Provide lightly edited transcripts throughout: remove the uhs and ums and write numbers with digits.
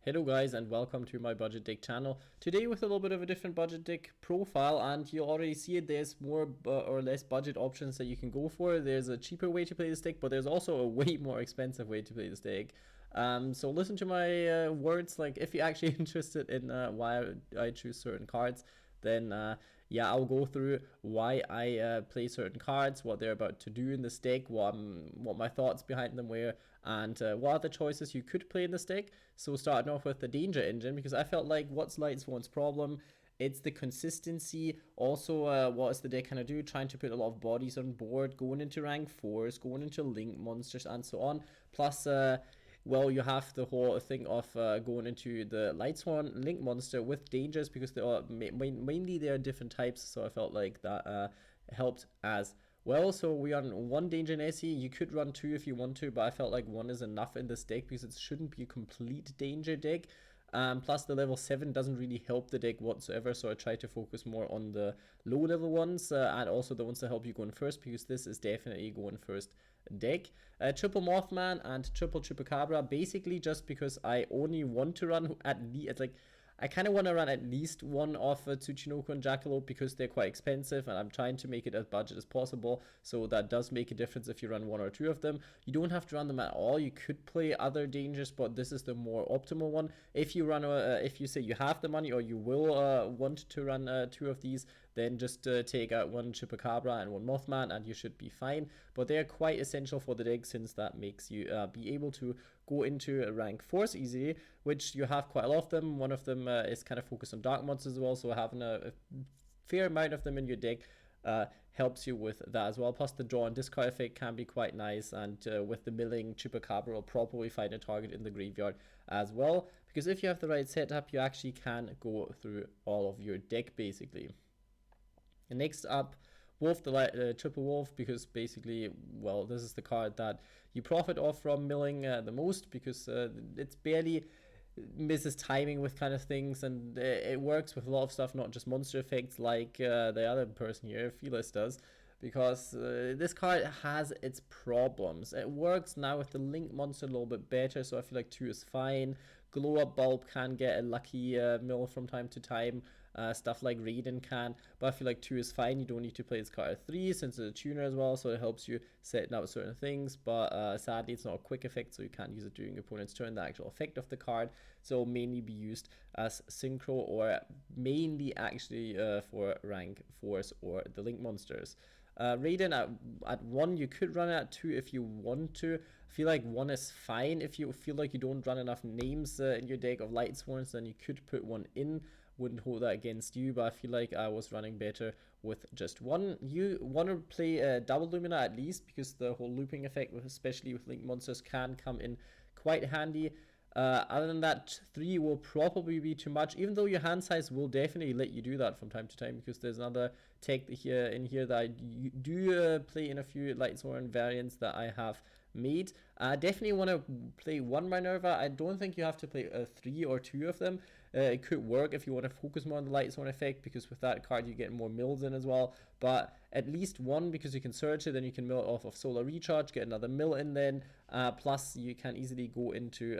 Hello guys and welcome to my budget deck channel. Today with a little bit of a different budget deck profile, and you already see it. There's more or less budget options that you can go for. There's a cheaper way to play this deck, but there's also a way more expensive way to play this deck. So listen to my words. Like, if you're actually interested in why I choose certain cards, then yeah, I'll go through why I play certain cards, what they're about to do in this deck, what my thoughts behind them were, and what other choices you could play in this deck. So starting off with the Danger Engine, because I felt like what's Lightsworn's problem? It's the consistency. Also, what is the deck kind of do? Trying to put a lot of bodies on board, going into rank 4s, going into link monsters, and so on. Plus, well, you have the whole thing of going into the Lightsworn Link monster with dangers, because they are mainly they are different types, so I felt like that helped as well. So we run one danger in SE. You could run two if you want to, but I felt like one is enough in this deck because it shouldn't be a complete danger deck. Plus the level 7 doesn't really help the deck whatsoever, so I try to focus more on the low level ones and also the ones that help you going first, because this is definitely going first deck. Triple Mothman and triple Chupacabra, basically just because I only want to run at least, like, I kind of want to run at least one of Tsuchinoko and Jackalope because they're quite expensive, and I'm trying to make it as budget as possible, so that does make a difference if you run one or two of them. You don't have to run them at all. You could play other dangers, but this is the more optimal one. If you run, if you say you have the money or you will want to run two of these, then just take out one Chupacabra and one Mothman and you should be fine. But they're quite essential for the deck, since that makes you be able to go into rank 4s easily, which you have quite a lot of them. One of them is kind of focused on dark monsters as well, so having a fair amount of them in your deck helps you with that as well. Plus the draw and discard effect can be quite nice, and with the milling, Chupacabra will probably find a target in the graveyard as well, because if you have the right setup, you actually can go through all of your deck basically. And next up, Wolf, the triple Wolf, because basically, well, this is the card that you profit off from milling the most, because it's barely misses timing with kind of things, and it works with a lot of stuff, not just monster effects like the other person here, Felis, does, because this card has its problems. It works now with the Link monster a little bit better, so I feel like 2 is fine. Glow Up Bulb can get a lucky mill from time to time, stuff like Raiden can, but I feel like 2 is fine. You don't need to play this card at 3 since it's a tuner as well, so it helps you setting out certain things, but sadly it's not a quick effect, so you can't use it during your opponent's turn, the actual effect of the card, so mainly be used as synchro, or mainly actually for rank 4s or the Link monsters. Raiden at 1, you could run it at 2 if you want to. I feel like 1 is fine if you feel like you don't run enough names in your deck of Lightsworns, then you could put 1 in. Wouldn't hold that against you, but I feel like I was running better with just 1. You want to play double Lumina at least, because the whole looping effect, especially with Link monsters, can come in quite handy. Other than that, 3 will probably be too much, even though your hand size will definitely let you do that from time to time, because there's another tech here that I do play in a few Lightsworn variants that I have made. I definitely want to play 1 Minerva. I don't think you have to play 3 or 2 of them. It could work if you want to focus more on the Lightsworn effect, because with that card you get more mills in as well, but at least 1, because you can search it, then you can mill it off of Solar Recharge, get another mill in then, plus you can easily go into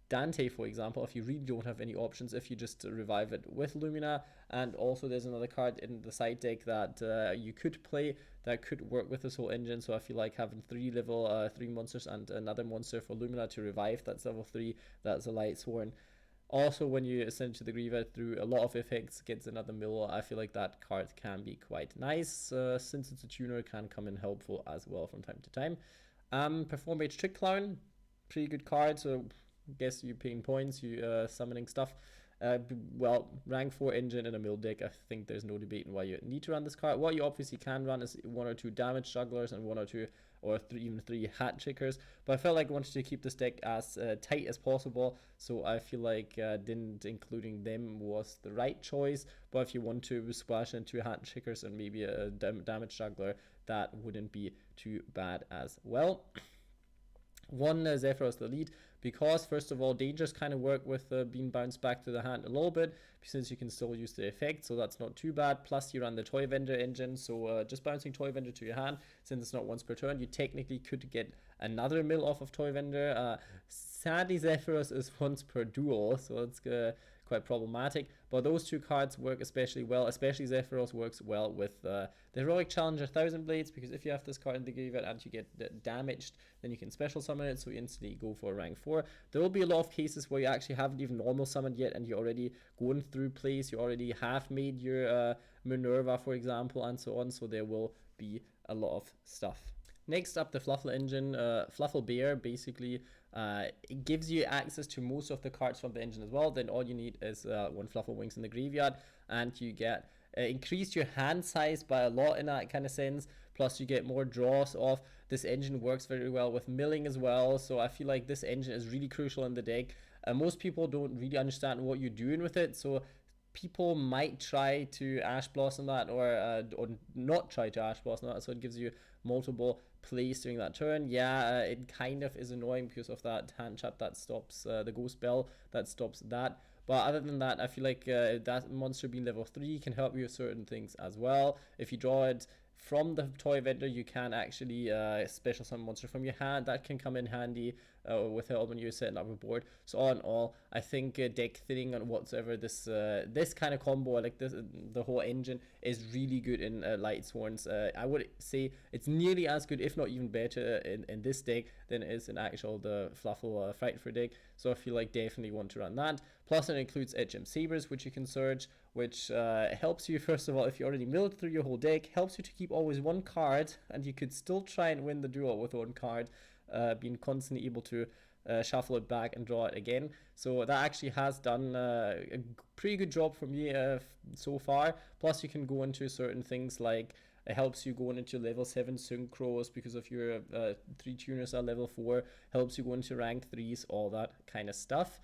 Dante, for example, if you really don't have any options, if you just revive it with Lumina. And also there's another card in the side deck that you could play that could work with this whole engine, so I feel like having 3 level 3 monsters and another monster for Lumina to revive, that's level 3, that's a Lightsworn. Also, when you send to the graveyard through a lot of effects, gets another mill, I feel like that card can be quite nice. Since it's a tuner, can come in helpful as well from time to time. Perform Mage Trick Clown, pretty good card, so guess you paying points, you summoning stuff. Well, rank 4 engine in a mill deck, I think there's no debating why you need to run this card. What you obviously can run is 1 or 2 damage jugglers and 1 or 2 or 3, even 3 hat trickers, but I felt like I wanted to keep this deck as tight as possible, so I feel like didn't including them was the right choice. But if you want to splash in 2 hat trickers and maybe a damage juggler, that wouldn't be too bad as well. 1 Zephyros the lead, because first of all, dangers kind of work with being bounced back to the hand a little bit, since you can still use the effect, so that's not too bad. Plus you run the Toy Vendor engine, so just bouncing Toy Vendor to your hand, since it's not once per turn, you technically could get another mill off of Toy Vendor. Sadly, Zephyros is once per duel, so it's quite problematic. But those two cards work especially well. Especially Zephyros works well with the Heroic Challenger Thousand Blades, because if you have this card in the graveyard and you get damaged, then you can special summon it, so you instantly go for rank 4. There will be a lot of cases where you actually haven't even normal summoned yet, and you're already going through plays. You already have made your Minerva, for example, and so on. So there will be a lot of stuff. Next up, the Fluffal engine. Fluffal Bear basically it gives you access to most of the cards from the engine as well. Then all you need is one Fluffal Wings in the graveyard, and you get increase your hand size by a lot in that kind of sense. Plus you get more draws off. This engine works very well with milling as well, so I feel like this engine is really crucial in the deck. Most people don't really understand what you're doing with it, so people might try to Ash Blossom that, or not try to Ash Blossom that, so it gives you multiple plays during that turn. Yeah, it kind of is annoying because of that hand trap that stops the ghost spell that stops that. But other than that, I feel like that monster being level 3 can help you with certain things as well. If you draw it from the toy vendor, you can actually special summon monster from your hand. That can come in handy with help when you're setting up a board. So all in all, I think deck thinning and whatsoever, this kind of combo, like this, the whole engine is really good in Lightsworns. I would say it's nearly as good, if not even better, in this deck than it is in actual the Fluffal Frightful deck. So I feel like definitely want to run that. Plus it includes HM Sabers, which you can search, which helps you, first of all, if you already milled through your whole deck, helps you to keep always one card, and you could still try and win the duel with one card, being constantly able to shuffle it back and draw it again. So that actually has done a pretty good job for me so far. Plus you can go into certain things like it helps you going into level 7 synchros because of your 3 tuners are level 4, helps you go into rank 3s, all that kind of stuff.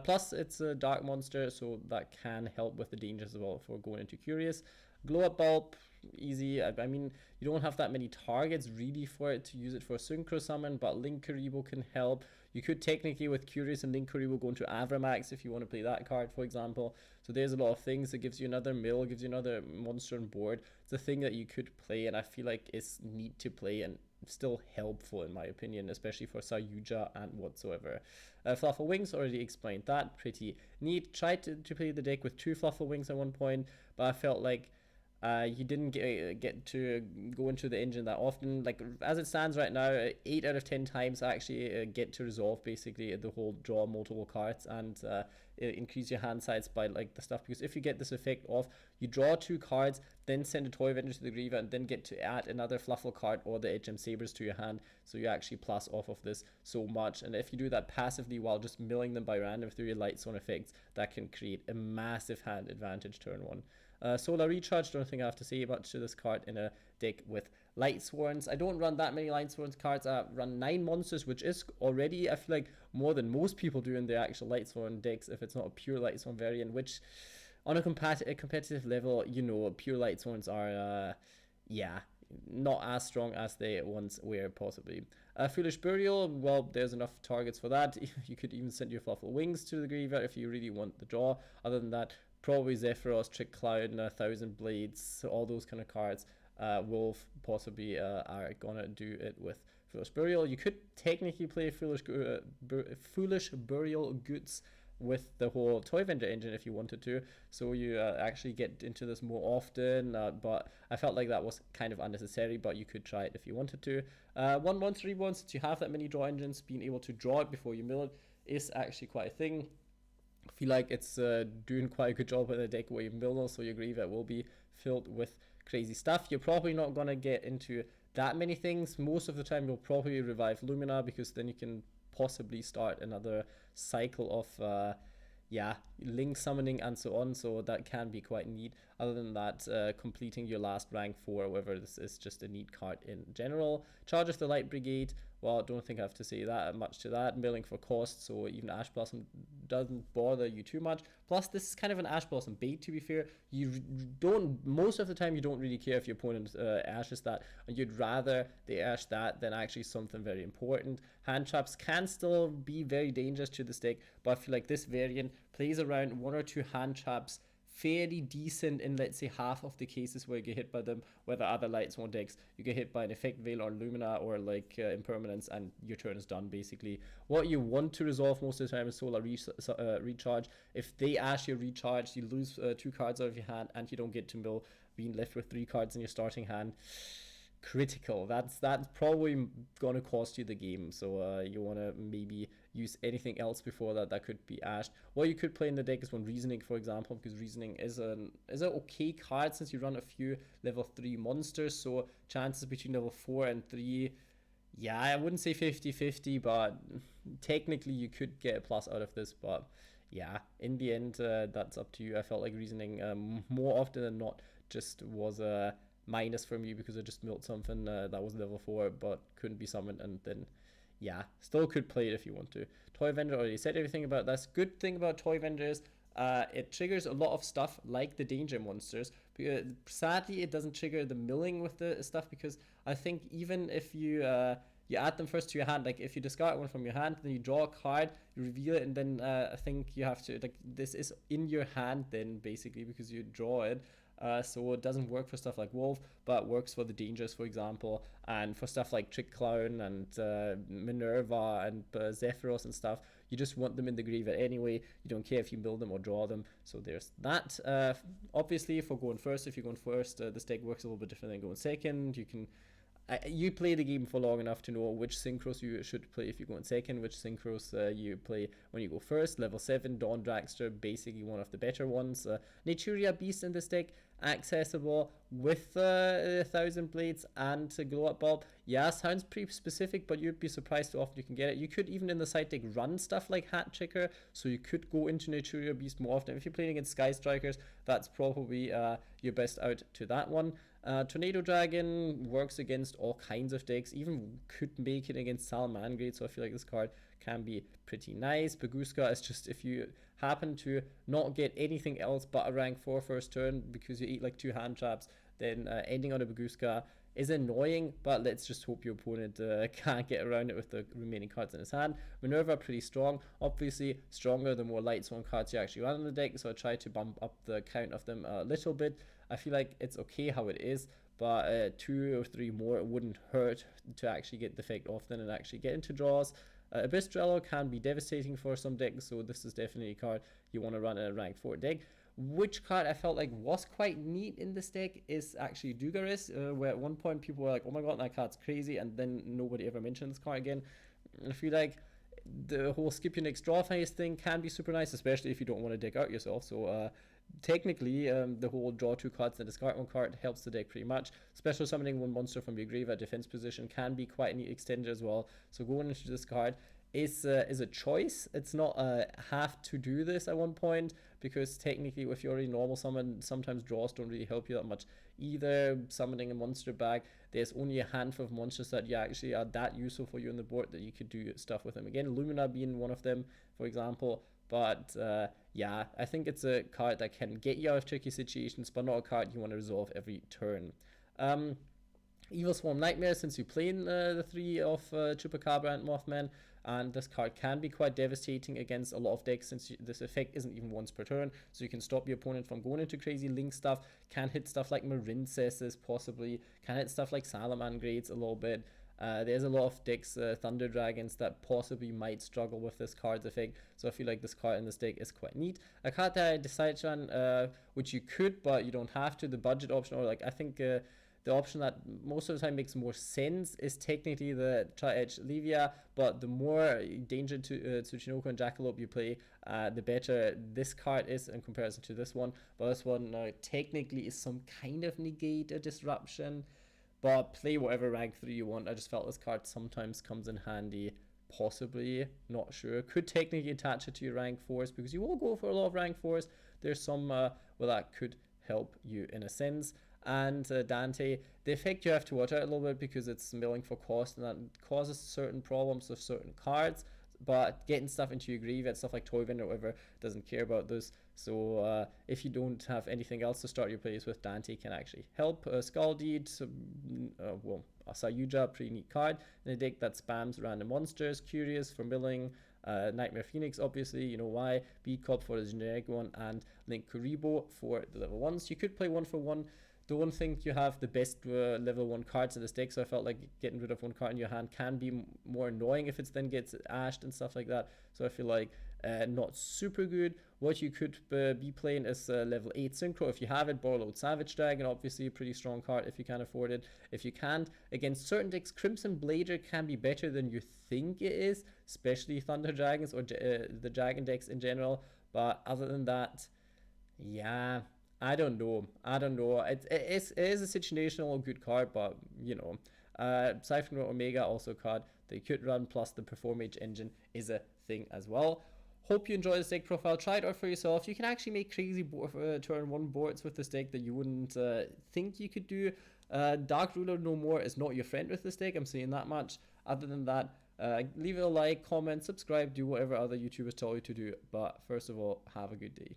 Plus it's a dark monster, so that can help with the dangers as well for going into Curious. Glow Up Bulb, easy. I mean, you don't have that many targets really for it to use it for Synchro Summon, but Link Karibo can help. You could technically with Curious and Link Karibo go into Avramax if you want to play that card, for example. So there's a lot of things. It gives you another mill, gives you another monster on board. It's a thing that you could play, and I feel like it's neat to play and still helpful in my opinion, especially for Yugioh and whatsoever. Fluffal Wings, already explained that, pretty neat. Tried to play the deck with 2 Fluffal Wings at one point, but I felt like you didn't get to go into the engine that often. Like as it stands right now, 8 out of 10 times I actually get to resolve basically the whole draw multiple cards and increase your hand size by like the stuff, because if you get this effect off, you draw 2 cards, then send a toy vendor to the graveyard, and then get to add another Fluffal card or the HM Sabers to your hand, so you actually plus off of this so much. And if you do that passively while just milling them by random through your Lightsworn effects, that can create a massive hand advantage turn 1. Solar Recharge, don't think I have to say much to this card in a deck with Lightsworns. I don't run that many Lightsworns cards. I run 9 monsters, which is already, I feel like, more than most people do in their actual Lightsworn decks if it's not a pure Lightsworn variant, which on a competitive level, you know, pure Lightsworns are, yeah, not as strong as they once were possibly. Foolish Burial, well, there's enough targets for that. You could even send your Fluffal Wings to the graveyard if you really want the draw. Other than that, probably Zephyros, Trick Cloud, Thousand Blades, all those kind of cards. Wolf possibly are gonna do it with Foolish Burial. You could technically play Foolish Burial Goods with the whole toy vendor engine if you wanted to, so you actually get into this more often, but I felt like that was kind of unnecessary, but you could try it if you wanted to. 1 monster reborn, since you have that many draw engines, being able to draw it before you mill it is actually quite a thing. I feel like it's doing quite a good job in a deck where you mill, so your graveyard will be filled with crazy stuff. You're probably not going to get into that many things. Most of the time you'll probably revive Lumina, because then you can possibly start another cycle of link summoning and so on, so that can be quite neat. Other than that, completing your last rank 4, however, this is just a neat card in general. Charge of the Light Brigade, well, I don't think I have to say that much to that. Milling for cost, so even Ash Blossom doesn't bother you too much. Plus, this is kind of an Ash Blossom bait, to be fair. You don't, most of the time, you don't really care if your opponent ashes that, and you'd rather they ash that than actually something very important. Hand traps can still be very dangerous to this deck, but I feel like this variant plays around 1 or 2 hand traps fairly decent in, let's say, half of the cases where you get hit by them, whether other Lightsworn decks, you get hit by an Effect Veil or Lumina or like Impermanence, and your turn is done basically. What you want to resolve most of the time is Solar Recharge. If they ash your recharge, you lose 2 cards out of your hand and you don't get to mill, being left with 3 cards in your starting hand. Critical. That's probably gonna cost you the game, so you want to maybe use anything else before that could be ashed. What you could play in the deck is one Reasoning, for example, because Reasoning is an okay card since you run a few level 3 monsters, so chances between level 4 and 3, yeah, I wouldn't say 50-50, but technically you could get a plus out of this. But yeah, in the end, that's up to you. I felt like Reasoning more often than not just was a minus for me because I just milled something that was level 4 but couldn't be summoned, and then yeah, still could play it if you want to. Toy Vendor, already said everything about this. Good thing about Toy Vendor is it triggers a lot of stuff like the danger monsters. Sadly, it doesn't trigger the milling with the stuff, because I think even if you add them first to your hand, like if you discard one from your hand, then you draw a card, you reveal it, and then I think you have to, like, this is in your hand then basically because you draw it. So it doesn't work for stuff like Wolf, but works for the dangers, for example, and for stuff like Trick Clown and Minerva and Zephyros and stuff. You just want them in the graveyard anyway. You don't care if you build them or draw them. So there's that. Obviously, for going first, if you're going first, this deck works a little bit different than going second. You can you play the game for long enough to know which synchros you should play if you go in second, which synchros you play when you go first. Level 7, Dawn Dragster, basically one of the better ones. Naturia Beast in this deck, accessible with 1,000 Blades and a Glow Up Bulb. Yeah, sounds pretty specific, but you'd be surprised how often you can get it. You could even in the side deck run stuff like Hat Checker, so you could go into Naturia Beast more often. If you're playing against Sky Strikers, that's probably your best out to that one. Tornado Dragon works against all kinds of decks, even could make it against Salamangreat, so I feel like this card can be pretty nice. Baguska is just if you happen to not get anything else but a rank 4 first turn because you eat like 2 hand traps, then ending on a Baguska is annoying, but let's just hope your opponent can't get around it with the remaining cards in his hand. Minerva, pretty strong, obviously stronger the more Lightsworn cards you actually run in the deck, so I try to bump up the count of them a little bit. I feel like it's okay how it is, but 2 or 3 more, it wouldn't hurt to actually get the effect off then and actually get into draws. Abyss Drello can be devastating for some decks, so this is definitely a card you want to run in a rank 4 deck. Which card I felt like was quite neat in this deck is actually Dugaris, where at one point people were like, oh my god, that card's crazy, and then nobody ever mentioned this card again. I feel like the whole skip your next draw phase thing can be super nice, especially if you don't want to deck out yourself. So technically, the whole draw 2 cards and discard 1 card helps the deck pretty much. Special summoning 1 monster from your graveyard defense position can be quite a neat extender as well. So going into this card is a choice. It's not a have to do this at one point, because technically if you already normal summon, sometimes draws don't really help you that much either. Summoning a monster back, there's only a handful of monsters that you actually are that useful for you on the board that you could do stuff with them. Again, Lumina being one of them, for example. But yeah, I think it's a card that can get you out of tricky situations, but not a card you want to resolve every turn. Evil Swarm Nightmare, since you play in the 3 of Chupacabra and Mothman, and this card can be quite devastating against a lot of decks since this effect isn't even once per turn, so you can stop your opponent from going into crazy link stuff, can hit stuff like Marincesses possibly, can hit stuff like Salamangreats a little bit. There's a lot of decks, Thunder Dragons, that possibly might struggle with this card's effect, so I feel like this card in this deck is quite neat. A card that I decided on, which you could but you don't have to, the budget option, or like I think the option that most of the time makes more sense is technically the Tri-Edge Levia, but the more danger to Tsuchinoko and Jackalope you play, the better this card is in comparison to this one. But this one technically is some kind of negate a disruption, but play whatever rank 3 you want. I just felt this card sometimes comes in handy, possibly, not sure. Could technically attach it to your rank 4s, because you will go for a lot of rank 4s. There's some well, that could help you in a sense. And Dante, the effect you have to watch out a little bit because it's milling for cost, and that causes certain problems with certain cards, but getting stuff into your graveyard, stuff like Toy Vendor or whatever, doesn't care about this. So if you don't have anything else to start your plays with, Dante can actually help. Skull Deed, well, Sayuja, pretty neat card in a deck that spams random monsters. Curious for milling, Nightmare Phoenix, obviously, you know why. Beat Cop for the generic one, and Link Kuribo for the level 1s. You could play 1-for-1. Don't think you have the best level 1 cards in this deck, so I felt like getting rid of 1 card in your hand can be more annoying if it then gets ashed and stuff like that. So I feel like not super good. What you could be playing is level 8 Synchro. If you have it, Borrowed Savage Dragon, obviously a pretty strong card if you can afford it. If you can't, against certain decks, Crimson Blader can be better than you think it is, especially Thunder Dragons or the Dragon decks in general. But other than that, yeah, I don't know. It is a situational good card, but you know, Siphon Omega also a card that you could run, plus the Perform Mage engine is a thing as well. Hope you enjoy this deck profile. Try it out for yourself. You can actually make crazy turn 1 boards with this deck that you wouldn't think you could do. Dark Ruler no more is not your friend with this deck. I'm saying that much. Other than that, leave it a like, comment, subscribe, do whatever other YouTubers tell you to do. But first of all, have a good day.